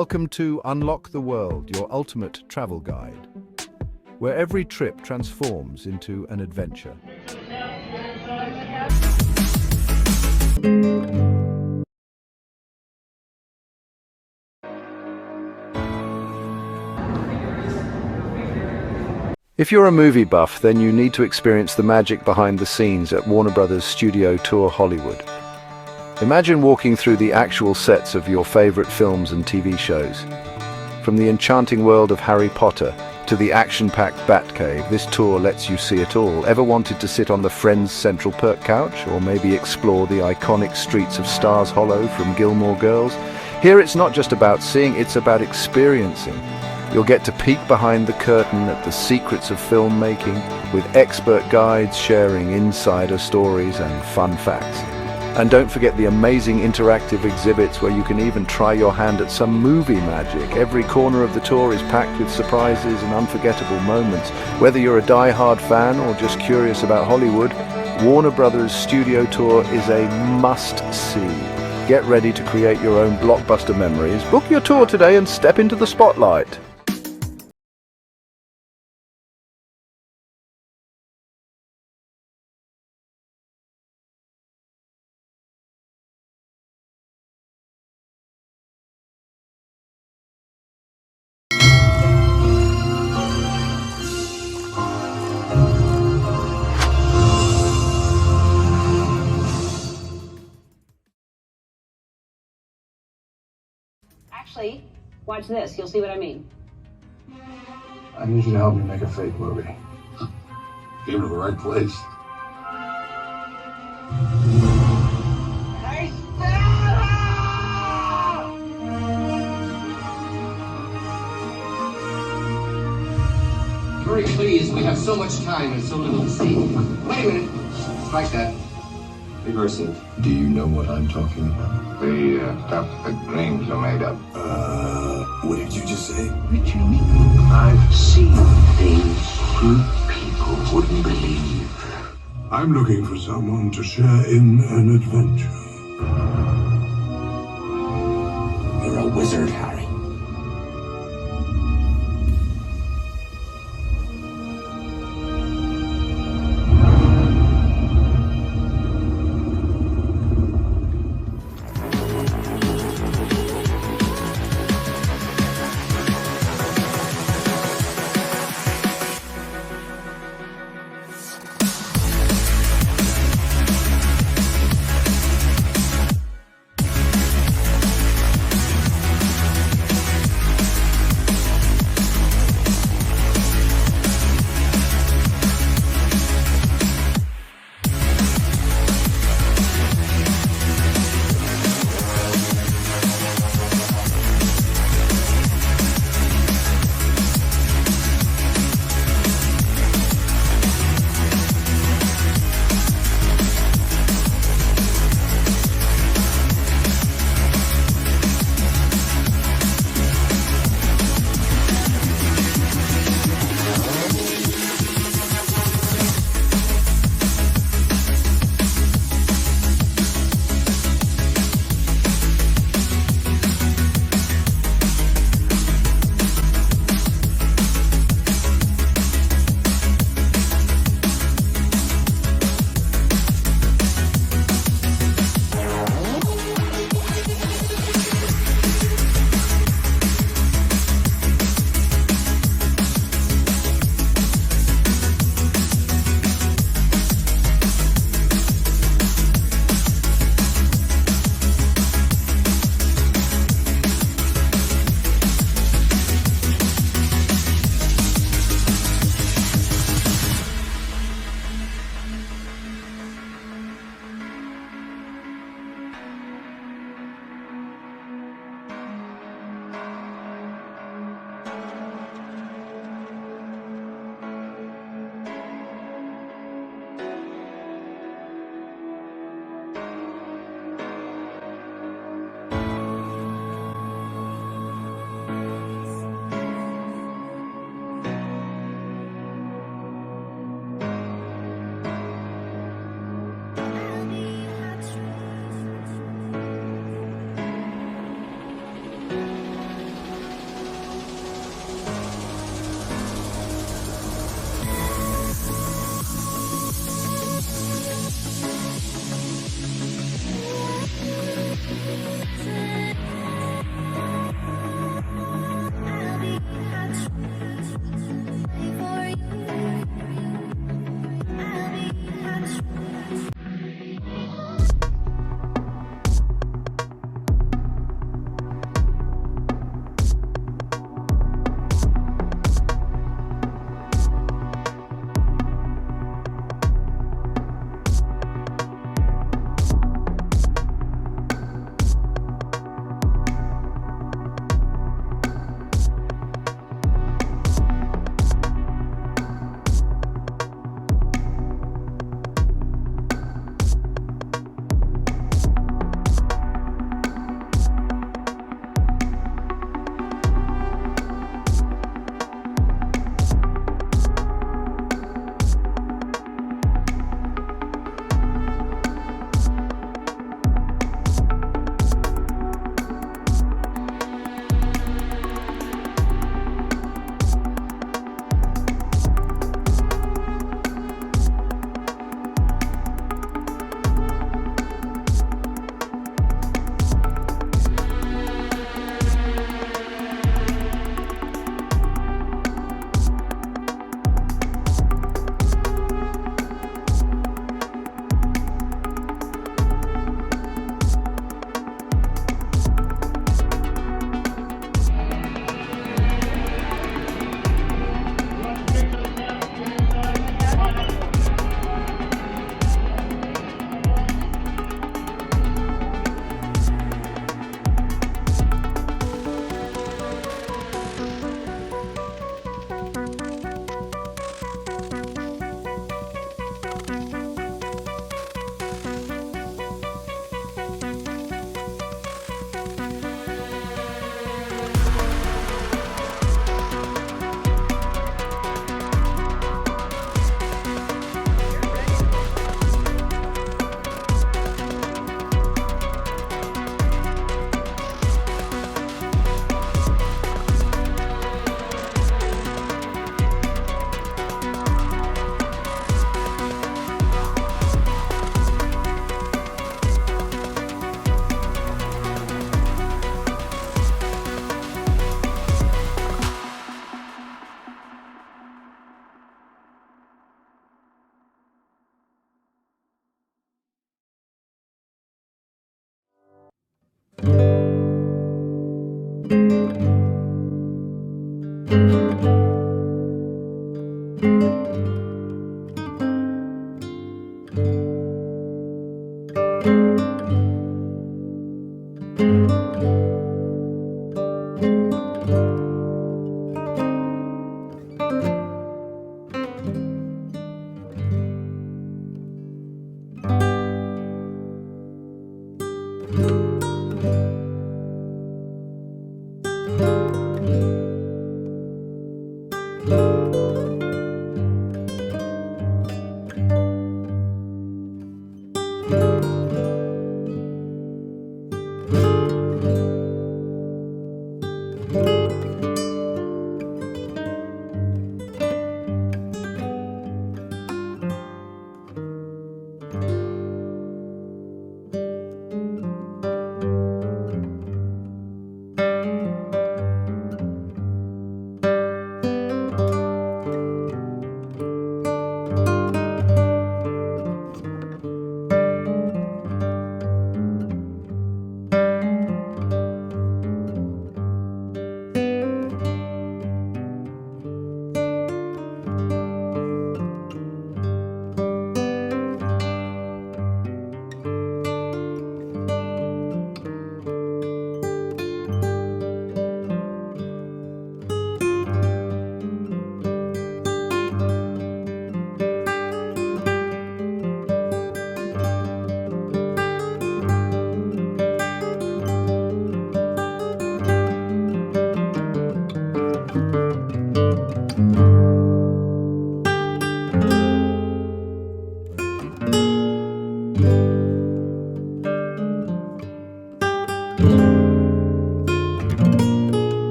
Welcome to Unlock the World, your ultimate travel guide, where every trip transforms into an adventure. If you're a movie buff, then you need to experience the magic behind the scenes at Warner Brothers Studio Tour Hollywood. Imagine walking through the actual sets of your favorite films and TV shows. From the enchanting world of Harry Potter to the action-packed Batcave, this tour lets you see it all. Ever wanted to sit on the Friends Central Perk couch, or maybe explore the iconic streets of Stars Hollow from Gilmore Girls? Here it's not just about seeing, it's about experiencing. You'll get to peek behind the curtain at the secrets of filmmaking, with expert guides sharing insider stories and fun facts. And don't forget the amazing interactive exhibits where you can even try your hand at some movie magic. Every corner of the tour is packed with surprises and unforgettable moments. Whether you're a die-hard fan or just curious about Hollywood, Warner Brothers Studio Tour is a must-see. Get ready to create your own blockbuster memories. Book your tour today and step into the spotlight. Actually, watch this. You'll see what I mean. I need you to help me make a fake movie. Came to the right place. Hey, Hurry, please. We have so much time and so little to see. Wait a minute. Strike that. Reverse it. Do you know what I'm talking about? The stuff that dreams are made of. What did you just say? Richie, I've seen things you people wouldn't believe. I'm looking for someone to share in an adventure. You're a wizard, Harry.